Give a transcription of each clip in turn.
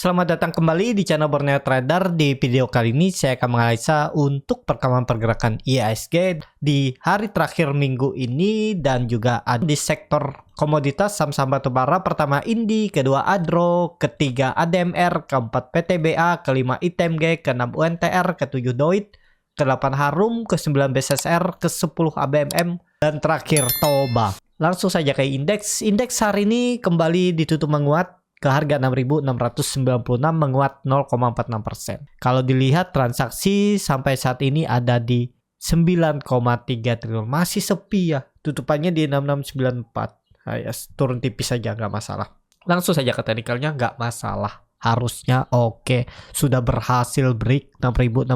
Selamat datang kembali di channel Borneo Trader. Di video kali ini saya akan menganalisa untuk perkembangan pergerakan IHSG di hari terakhir minggu ini dan juga di sektor komoditas saham-saham batubara. Pertama Indi, kedua Adro, ketiga ADMR, keempat PTBA, kelima ITMG, keenam UNTR, ketujuh Doit, ke-8 Harum, ke-9 BSSR, ke-10 ABMM, dan terakhir Toba. Langsung saja ke indeks. Indeks hari ini kembali ditutup menguat ke harga 6.696, menguat 0,46%. Kalau dilihat transaksi sampai saat ini ada di 9,3 triliun. Masih sepi ya. Tutupannya di 6694. Ya, turun tipis saja, nggak masalah. Langsung saja ke teknikalnya, nggak masalah. Harusnya oke. Sudah berhasil break 6.680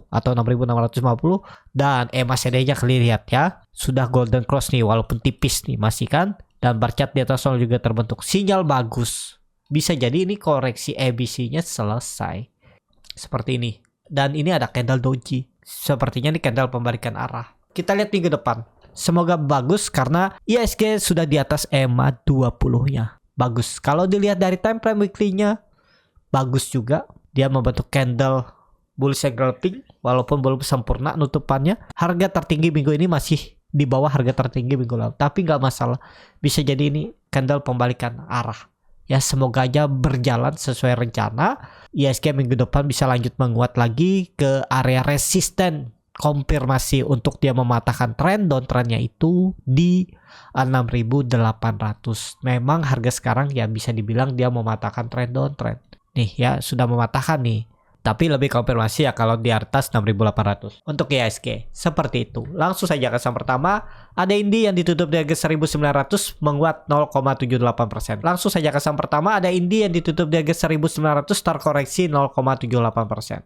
atau 6.650. Dan MACD-nya kelihatan ya. Sudah golden cross nih, walaupun tipis nih masih kan. Dan bar chart di atas juga terbentuk. Sinyal bagus. Bisa jadi ini koreksi ABC-nya selesai. Seperti ini. Dan ini ada candle doji. Sepertinya ini candle pembalikan arah. Kita lihat minggu depan. Semoga bagus karena IHSG sudah di atas EMA 20-nya. Bagus. Kalau dilihat dari time frame weekly-nya, bagus juga. Dia membentuk candle bullish engulfing. Walaupun belum sempurna nutupannya. Harga tertinggi minggu ini masih di bawah harga tertinggi minggu lalu, tapi nggak masalah, bisa jadi ini candle pembalikan arah ya. Semoga aja berjalan sesuai rencana. IHSG minggu depan bisa lanjut menguat lagi ke area resisten, konfirmasi untuk dia mematahkan tren downtrendnya itu di 6.800. Memang harga sekarang ya bisa dibilang dia mematahkan tren downtrend nih ya, sudah mematahkan nih. Tapi lebih konfirmasi ya kalau di atas 6.800. Untuk IHSG seperti itu. Langsung saja ke saham pertama. Ada Indi yang ditutup di harga 1.900 menguat 0,78%. Langsung saja ke saham pertama. Ada Indi yang ditutup di harga 1.900 terkoreksi 0,78%.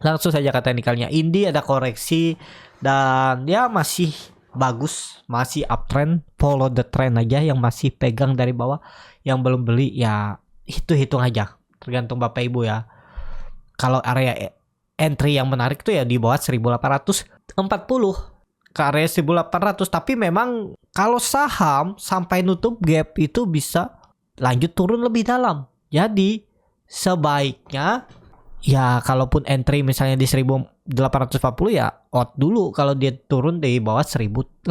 Langsung saja ke teknikalnya. Indi ada koreksi dan ya masih bagus. Masih uptrend. Follow the trend aja. Yang masih pegang dari bawah. Yang belum beli ya hitung aja. Tergantung Bapak Ibu ya. Kalau area entry yang menarik tuh ya di bawah 1840 ke area 1800. Tapi memang kalau saham sampai nutup gap itu bisa lanjut turun lebih dalam. Jadi sebaiknya ya kalaupun entry misalnya di 1840 ya out dulu kalau dia turun di bawah 1800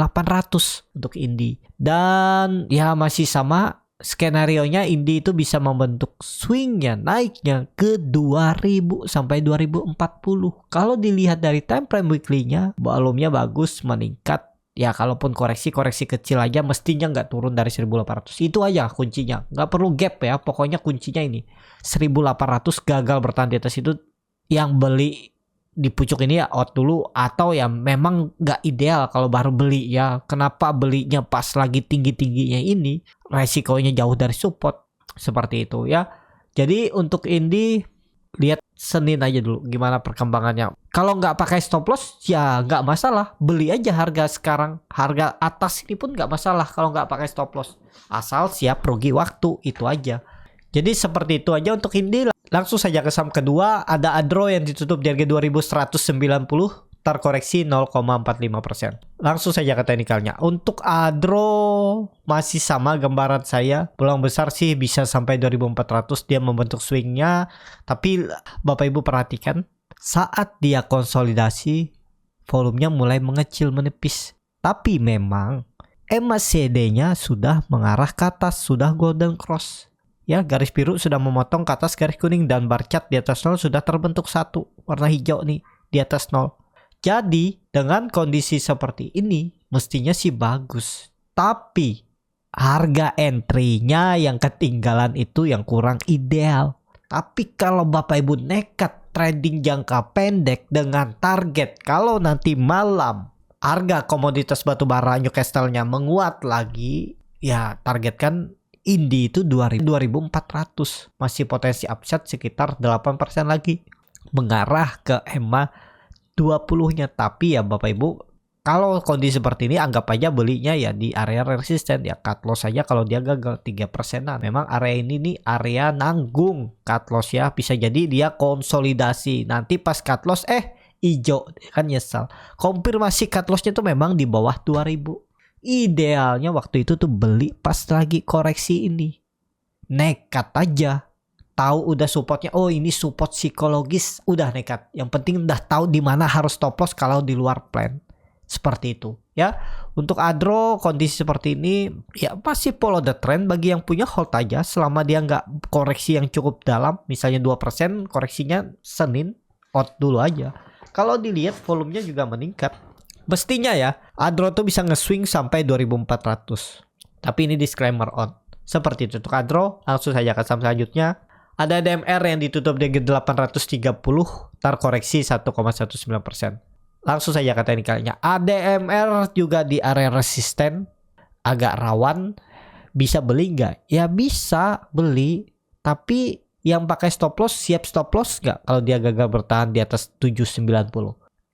untuk Indi. Dan ya masih sama skenarionya Indi itu bisa membentuk swingnya naiknya ke 2000 sampai 2040. Kalau dilihat dari time frame weekly-nya, volumenya bagus, meningkat. Ya kalaupun koreksi kecil aja mestinya nggak turun dari 1800. Itu aja kuncinya. Nggak perlu gap ya. Pokoknya kuncinya ini 1800 gagal bertahan di atas itu, yang beli di pucuk ini ya out dulu, atau ya memang nggak ideal kalau baru beli ya. Kenapa belinya pas lagi tinggi-tingginya ini, resikonya jauh dari support seperti itu ya. Jadi untuk Indi lihat Senin aja dulu gimana perkembangannya. Kalau nggak pakai stop loss ya nggak masalah, beli aja harga sekarang, harga atas ini pun nggak masalah kalau nggak pakai stop loss, asal siap rugi waktu, itu aja. Jadi seperti itu aja untuk Indi. Langsung saja ke saham kedua. Ada Adro yang ditutup di harga 2190 terkoreksi 0,45%. Langsung saja ke teknikalnya. Untuk Adro masih sama gambaran saya. Peluang besar sih bisa sampai 2400 dia membentuk swingnya. Tapi Bapak Ibu perhatikan, saat dia konsolidasi volumenya mulai mengecil menipis. Tapi memang MACD-nya sudah mengarah ke atas, sudah golden cross. Ya, garis biru sudah memotong ke atas garis kuning dan bar chart di atas 0 sudah terbentuk satu warna hijau nih di atas 0. Jadi dengan kondisi seperti ini mestinya sih bagus. Tapi harga entry-nya yang ketinggalan itu yang kurang ideal. Tapi kalau Bapak Ibu nekat trading jangka pendek dengan target kalau nanti malam harga komoditas batubara Newcastle-nya menguat lagi, ya targetkan Indi itu 2400. Masih potensi upside sekitar 8% lagi mengarah ke EMA 20-nya. Tapi ya Bapak Ibu, kalau kondisi seperti ini anggap aja belinya ya di area resisten ya, cut loss saja kalau dia gagal 3%. Memang area ini nih area nanggung cut loss ya. Bisa jadi dia konsolidasi. Nanti pas cut loss hijau kan nyesal. Konfirmasi cut loss-nya tuh memang di bawah 2000. Idealnya waktu itu tuh beli pas lagi koreksi ini. Nekat aja. tahu udah supportnya, oh ini support psikologis, udah nekat. Yang penting udah tahu di mana harus stop loss kalau di luar plan. Seperti itu ya. Untuk Adro kondisi seperti ini ya masih follow the trend. Bagi yang punya hold aja selama dia nggak koreksi yang cukup dalam, misalnya 2% koreksinya Senin, out dulu aja. Kalau dilihat volumenya juga meningkat, mestinya ya Adro tuh bisa nge-swing sampai 2400. Tapi ini disclaimer on. Seperti itu untuk Adro. Langsung saja ke saham selanjutnya. Ada DMR yang ditutup di 830, terkoreksi 1,19%. Langsung saja ke teknikalnya. ADMR juga di area resisten, agak rawan. Bisa beli nggak? Ya bisa beli, tapi yang pakai stop loss siap stop loss nggak kalau dia gagal bertahan di atas 790?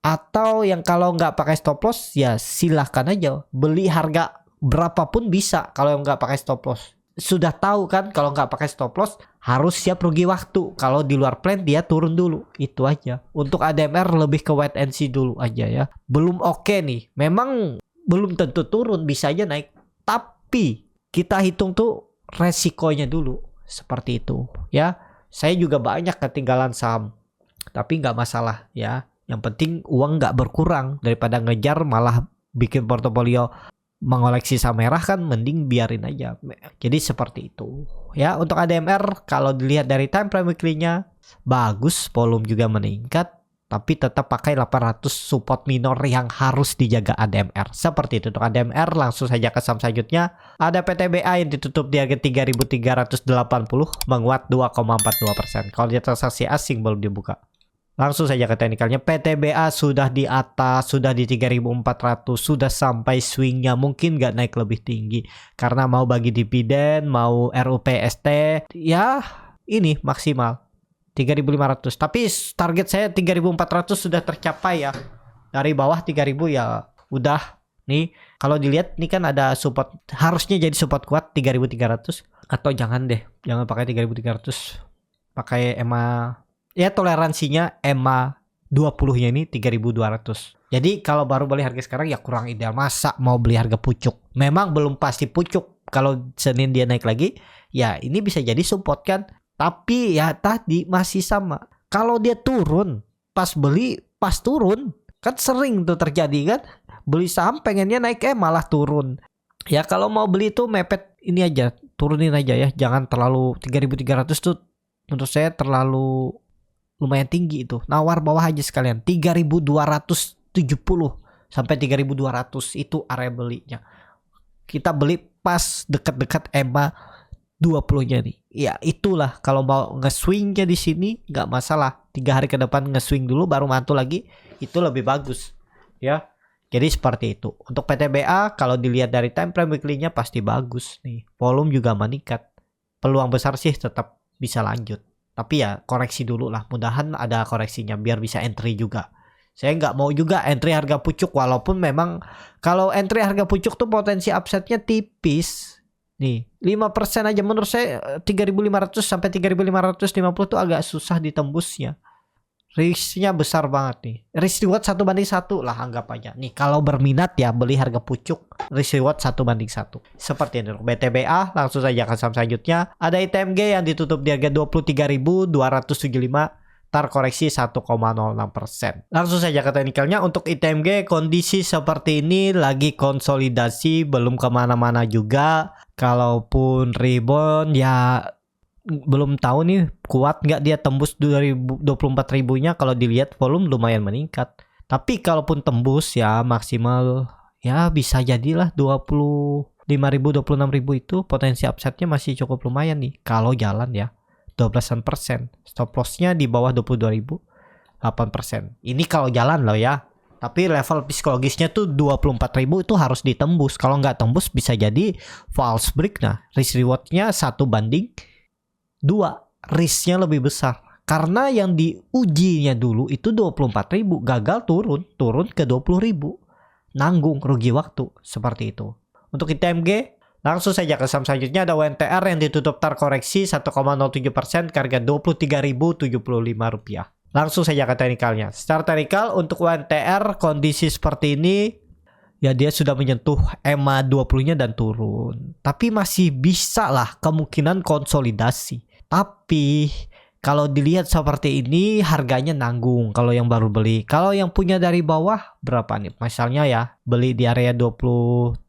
Atau yang kalau nggak pakai stop loss ya silahkan aja beli harga berapapun bisa kalau yang nggak pakai stop loss. Sudah tahu kan kalau nggak pakai stop loss harus siap rugi waktu. Kalau di luar plan dia turun dulu. Itu aja. Untuk ADMR lebih ke wait and see dulu aja ya. Belum oke nih. Memang belum tentu turun, bisa aja naik. Tapi kita hitung tuh resikonya dulu. Seperti itu ya. Saya juga banyak ketinggalan saham. Tapi nggak masalah ya. Yang penting uang nggak berkurang. Daripada ngejar malah bikin portofolio mengoleksi saham merah, kan mending biarin aja. Jadi seperti itu ya. Untuk ADMR kalau dilihat dari time frame weekly-nya bagus, volume juga meningkat, tapi tetap pakai 800 support minor yang harus dijaga ADMR. Seperti itu untuk ADMR. Langsung saja ke saham selanjutnya. Ada PTBA yang ditutup di harga 3.380, menguat 2,42%. Kalau dia transaksi asing belum dibuka. Langsung saja ke teknikalnya. PTBA sudah di atas, sudah di 3.400, sudah sampai swingnya mungkin nggak naik lebih tinggi karena mau bagi dividen, mau RUPST ya. Ini maksimal 3.500, tapi target saya 3.400 sudah tercapai ya. Dari bawah 3.000 ya udah nih. Kalau dilihat nih kan ada support, harusnya jadi support kuat 3.300, atau jangan deh, jangan pakai 3.300, pakai EMA. Ya toleransinya EMA 20-nya ini 3.200. Jadi kalau baru beli harga sekarang ya kurang ideal. Masa mau beli harga pucuk? Memang belum pasti pucuk. Kalau Senin dia naik lagi, ya ini bisa jadi support kan. Tapi ya tadi masih sama. Kalau dia turun, pas beli pas turun. Kan sering tuh terjadi kan. Beli saham pengennya naik malah turun. Ya kalau mau beli tuh mepet ini aja, turunin aja ya. Jangan terlalu 3.300 tuh menurut saya terlalu lumayan tinggi itu. Nawar bawah aja sekalian. 3.270 sampai 3.200 itu area belinya. Kita beli pas dekat-dekat EMA 20-nya nih. Ya itulah kalau mau nge-swingnya di sini nggak masalah. 3 hari ke depan nge-swing dulu baru mantul lagi, itu lebih bagus. Ya. Jadi seperti itu. Untuk PTBA kalau dilihat dari time frame weekly-nya pasti bagus nih. Volume juga meningkat. Peluang besar sih tetap bisa lanjut. Tapi ya koreksi dulu lah. Mudahan ada koreksinya biar bisa entry juga. Saya nggak mau juga entry harga pucuk. Walaupun memang kalau entry harga pucuk tuh potensi upside-nya tipis. Nih 5% aja menurut saya 3.500 sampai 3.550 tuh agak susah ditembusnya. Risknya besar banget nih. Risk reward 1:1 lah anggap aja. Nih kalau berminat ya beli harga pucuk, risk reward 1:1. Seperti ini. BTBA langsung saja ke saham selanjutnya. Ada ITMG yang ditutup di harga 23.275, terkoreksi 1,06%. Langsung saja ke teknikalnya. Untuk ITMG kondisi seperti ini lagi konsolidasi, belum kemana-mana juga. Kalaupun rebound ya belum tahu nih kuat nggak dia tembus 24.000-nya. Kalau dilihat volume lumayan meningkat. Tapi kalaupun tembus ya maksimal ya bisa jadilah 25.000, 26.000 itu potensi upside-nya masih cukup lumayan nih. Kalau jalan ya 12%. Stop loss-nya di bawah 22.000, 8%. Ini kalau jalan loh ya. Tapi level psikologisnya tuh 24.000 itu harus ditembus. Kalau nggak tembus bisa jadi false break. Nah risk reward-nya 1:2, risknya lebih besar. Karena yang diujinya dulu itu 24.000, gagal turun ke 20.000. Nanggung rugi waktu seperti itu. Untuk ITMG langsung saja ke saham selanjutnya. Ada WNTR yang ditutup terkoreksi 1,07% ke harga Rp23.075. Langsung saja ke teknikalnya. Secara teknikal untuk WNTR kondisi seperti ini ya dia sudah menyentuh EMA 20-nya dan turun. Tapi masih bisa lah kemungkinan konsolidasi. Tapi kalau dilihat seperti ini harganya nanggung kalau yang baru beli. Kalau yang punya dari bawah berapa nih? Misalnya ya beli di area 22.400,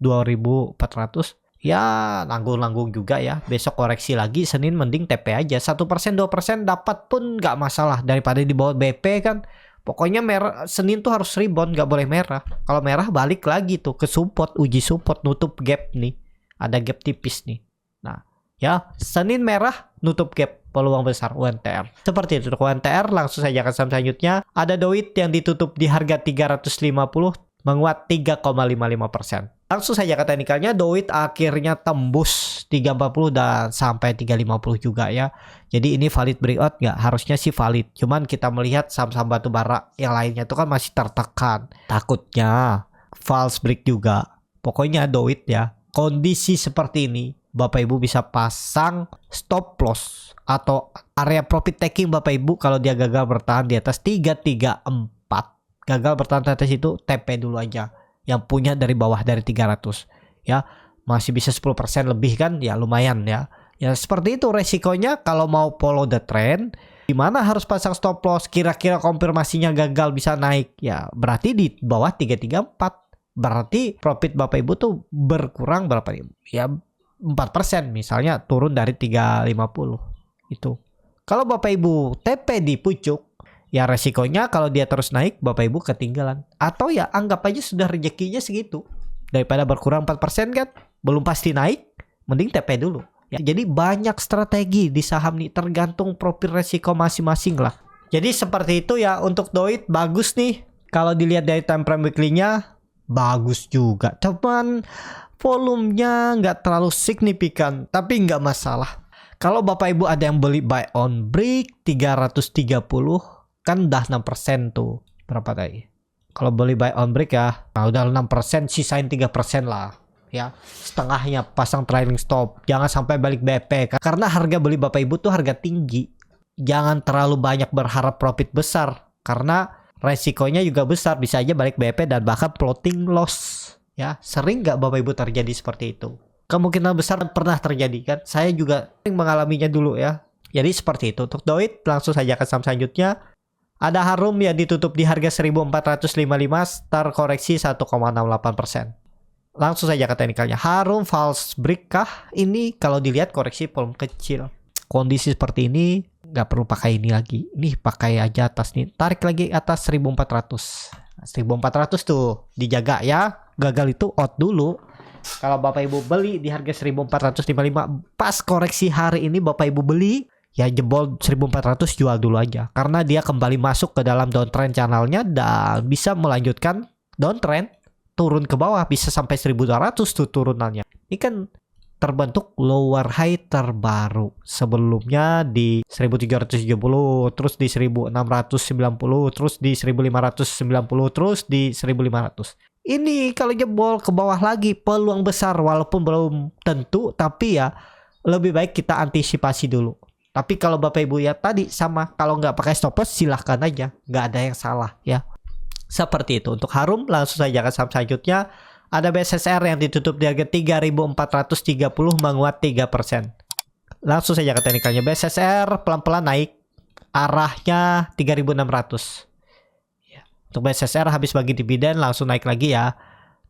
ya nanggung-nanggung juga ya. Besok koreksi lagi, Senin mending TP aja. 1% 2% dapat pun nggak masalah daripada di bawah BP kan. Pokoknya merah Senin tuh harus rebound, nggak boleh merah. Kalau merah balik lagi tuh ke support, uji support, nutup gap nih. Ada gap tipis nih. Nah, ya Senin merah, nutup gap, peluang besar UNTR. Seperti itu untuk UNTR. Langsung saja ke saham selanjutnya. Ada Doit yang ditutup di harga 350, menguat 3,55%. Langsung saja ke teknikalnya, Doit akhirnya tembus 340 dan sampai 350 juga ya. Jadi ini valid breakout nggak? Harusnya sih valid. Cuman kita melihat saham-saham batu bara yang lainnya itu kan masih tertekan. Takutnya false break juga. Pokoknya Doit ya, kondisi seperti ini Bapak Ibu bisa pasang stop loss atau area profit taking Bapak Ibu kalau dia gagal bertahan di atas 334. Gagal bertahan di atas itu TP dulu aja. Yang punya dari bawah dari 300 ya. Masih bisa 10% lebih kan, ya lumayan ya. Ya seperti itu resikonya kalau mau follow the trend. Gimana harus pasang stop loss, kira-kira konfirmasinya gagal bisa naik. Ya berarti di bawah 334. Berarti profit Bapak Ibu tuh berkurang berapa nih? Ya 4%, misalnya turun dari 350 itu. Kalau Bapak Ibu TP di pucuk, ya resikonya kalau dia terus naik Bapak Ibu ketinggalan. Atau ya anggap aja sudah rezekinya segitu. Daripada berkurang 4% kan, belum pasti naik, mending TP dulu. Ya, jadi banyak strategi di saham nih, tergantung profil resiko masing-masing lah. Jadi seperti itu ya untuk Doit, bagus nih. Kalau dilihat dari time frame weekly-nya bagus juga. Cuman volumenya nggak terlalu signifikan, tapi nggak masalah. Kalau Bapak Ibu ada yang beli buy on break 330, kan udah 6% tuh. Berapa tadi? Kalau beli buy on break ya, nah udah 6%, sisain 3% lah. Ya, setengahnya pasang trailing stop. Jangan sampai balik BP. Karena harga beli Bapak Ibu tuh harga tinggi. Jangan terlalu banyak berharap profit besar. Karena resikonya juga besar, bisa aja balik BP dan bahkan floating loss. Ya, sering nggak Bapak Ibu terjadi seperti itu? Kemungkinan besar pernah terjadi kan? Saya juga sering mengalaminya dulu ya. Jadi seperti itu untuk Doit. Langsung saja ke saham selanjutnya. Ada Harum yang ditutup di harga 1455, start koreksi 1,68%. Langsung saja ke teknikalnya. Harum false break kah? Ini kalau dilihat koreksi volume kecil. Kondisi seperti ini nggak perlu pakai ini lagi. Ini pakai aja atas nih. Tarik lagi atas 1400. 1400 tuh dijaga ya. Gagal itu out dulu. Kalau Bapak Ibu beli di harga 1455, pas koreksi hari ini Bapak Ibu beli, ya jebol 1400 jual dulu aja. Karena dia kembali masuk ke dalam downtrend channelnya dan bisa melanjutkan downtrend. Turun ke bawah bisa sampai 1200 tuh turunannya. Ini kan terbentuk lower high terbaru. Sebelumnya di 1370, terus di 1690, terus di 1590, terus di 1500. Ini kalau jebol ke bawah lagi peluang besar, walaupun belum tentu, tapi ya lebih baik kita antisipasi dulu. Tapi kalau Bapak Ibu ya tadi sama, kalau nggak pakai stop loss silahkan aja, nggak ada yang salah ya. Seperti itu untuk Harum. Langsung saja ke saham selanjutnya. Ada BSSR yang ditutup di harga 3430, menguat 3%. Langsung saja ke teknikalnya. BSSR pelan-pelan naik, arahnya 3600. Ya. Untuk BSSR habis bagi dividen langsung naik lagi ya.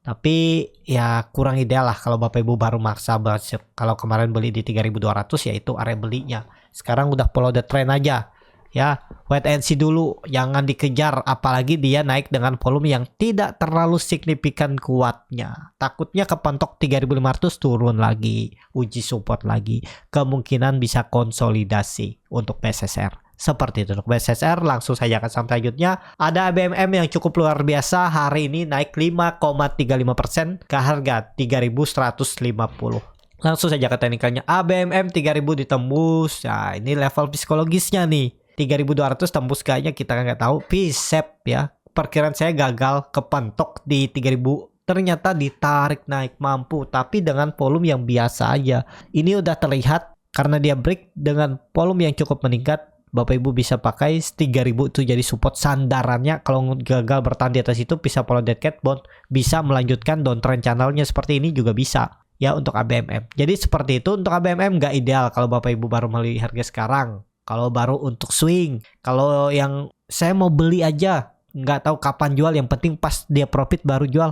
Tapi ya kurang ideal lah kalau Bapak Ibu baru maksa banget. Kalau kemarin beli di 3200 ya itu area belinya. Sekarang udah follow the trend aja. Ya, wait and see dulu, jangan dikejar, apalagi dia naik dengan volume yang tidak terlalu signifikan kuatnya. Takutnya kepentok 3500 turun lagi, uji support lagi. Kemungkinan bisa konsolidasi untuk BSSR. Seperti itu untuk BSSR. Langsung saja ke saham selanjutnya. Ada ABMM yang cukup luar biasa, hari ini naik 5,35% ke harga 3150. Langsung saja ke teknikalnya. ABMM 3000 ditembus. Nah, ini level psikologisnya nih. 3200 tembus kayaknya kita nggak tahu. Pisep ya. Perkiraan saya gagal kepentok di 3000. Ternyata ditarik naik mampu. Tapi dengan volume yang biasa aja. Ini udah terlihat karena dia break dengan volume yang cukup meningkat. Bapak Ibu bisa pakai 3000 itu jadi support sandarannya. Kalau gagal bertahan di atas itu bisa follow that cat bond. Bisa melanjutkan downtrend channelnya seperti ini juga bisa. ya untuk ABMM. Jadi seperti itu untuk ABMM nggak ideal kalau Bapak Ibu baru beli harga sekarang. Kalau baru untuk swing, kalau yang saya mau beli aja nggak tahu kapan jual, yang penting pas dia profit baru jual,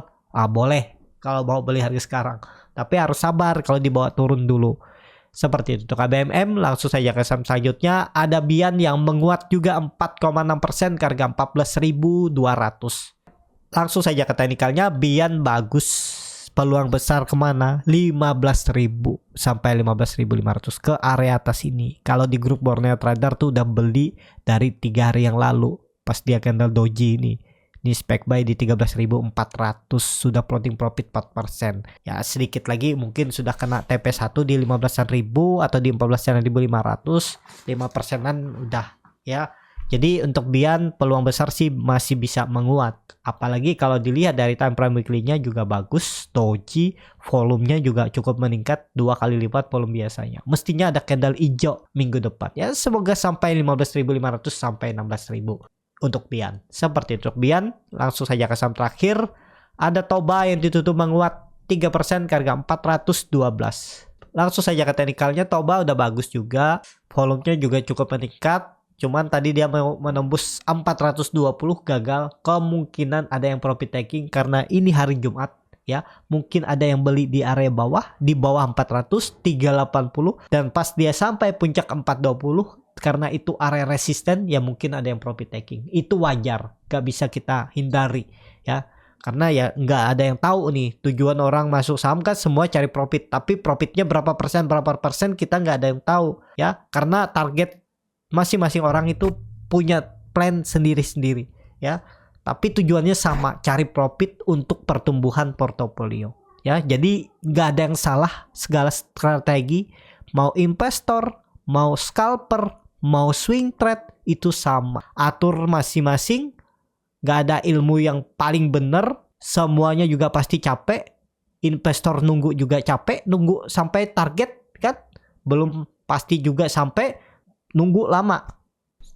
boleh kalau mau beli harga sekarang. Tapi harus sabar kalau dibawa turun dulu. Seperti itu untuk ABMM. Langsung saja ke saham selanjutnya. Ada Bian yang menguat juga 4,6% ke harga 14.200. Langsung saja ke teknikalnya. Bian bagus. Peluang besar kemana? 15.000 sampai 15.500 ke area atas ini. Kalau di grup Borneo Trader tuh udah beli dari 3 hari yang lalu pas dia candle doji ini. Ini spek buy di 13.400, sudah floating profit 4%. Ya sedikit lagi mungkin sudah kena TP1 di 15.000 atau di 14.500, 5%-an udah ya. Jadi untuk Bian peluang besar sih masih bisa menguat. Apalagi kalau dilihat dari time frame weekly-nya juga bagus. Doji volumenya juga cukup meningkat 2 kali lipat volume biasanya. Mestinya ada candle hijau minggu depan. Ya semoga sampai 15.500 sampai 16.000 untuk Bian. Seperti itu untuk Bian. Langsung saja ke saham terakhir. Ada Toba yang ditutup menguat 3% ke harga 412. Langsung saja ke teknikalnya. Toba udah bagus juga. Volumenya juga cukup meningkat. Cuman tadi dia mau menembus 420 gagal. Kemungkinan ada yang profit taking karena ini hari Jumat ya. Mungkin ada yang beli di area bawah, di bawah 400, 380, dan pas dia sampai puncak 420 karena itu area resisten ya mungkin ada yang profit taking. Itu wajar, gak bisa kita hindari ya. Karena ya nggak ada yang tahu nih tujuan orang masuk saham kan semua cari profit, tapi profitnya berapa persen kita nggak ada yang tahu ya. Karena target masing-masing orang itu punya plan sendiri-sendiri ya. Tapi tujuannya sama, cari profit untuk pertumbuhan portofolio ya. Jadi nggak ada yang salah, segala strategi mau investor, mau scalper, mau swing trade itu sama. Atur masing-masing, nggak ada ilmu yang paling benar. Semuanya juga pasti capek. Investor nunggu juga capek, nunggu sampai target kan belum pasti juga sampai, nunggu lama.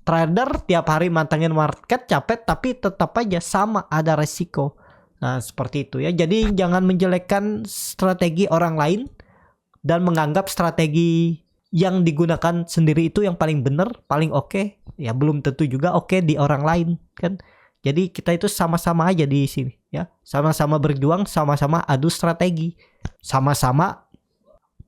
Trader tiap hari mantengin market capek, tapi tetap aja sama ada resiko. Nah seperti itu ya. Jadi jangan menjelekkan strategi orang lain dan menganggap strategi yang digunakan sendiri itu yang paling benar, paling oke. Ya belum tentu juga oke di orang lain kan. Jadi kita itu sama-sama aja di sini ya. Sama-sama berjuang, sama-sama adu strategi. Sama-sama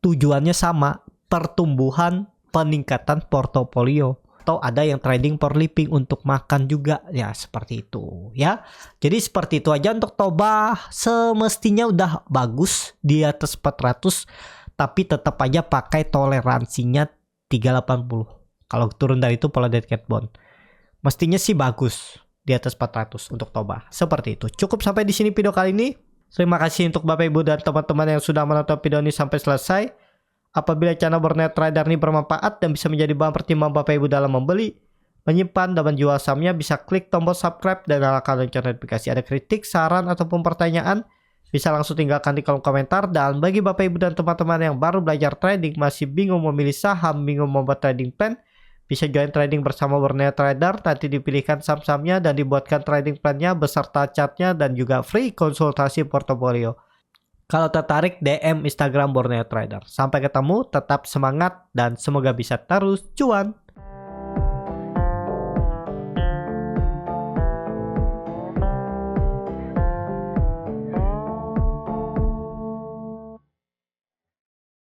tujuannya sama, pertumbuhan, peningkatan portofolio. Atau ada yang trading for living untuk makan juga ya, seperti itu ya. Jadi seperti itu aja untuk Toba. Semestinya udah bagus di atas 400, tapi tetap aja pakai toleransinya 380. Kalau turun dari itu pola dead cat bond mestinya sih bagus di atas 400 untuk Toba. Seperti itu. Cukup sampai di sini video kali ini. Terima kasih untuk Bapak Ibu dan teman-teman yang sudah menonton video ini sampai selesai. Apabila channel Borneo Trader ini bermanfaat dan bisa menjadi bahan pertimbangan Bapak Ibu dalam membeli, menyimpan, dan menjual sahamnya, bisa klik tombol subscribe dan nyalakan lonceng notifikasi. Ada kritik, saran, ataupun pertanyaan, bisa langsung tinggalkan di kolom komentar. Dan bagi Bapak Ibu dan teman-teman yang baru belajar trading, masih bingung memilih saham, bingung membuat trading plan, bisa join trading bersama Borneo Trader. Nanti dipilihkan saham-sahamnya dan dibuatkan trading plannya beserta chartnya dan juga free konsultasi portofolio. Kalau tertarik, DM Instagram Borneo Trader. Sampai ketemu, tetap semangat dan semoga bisa terus cuan.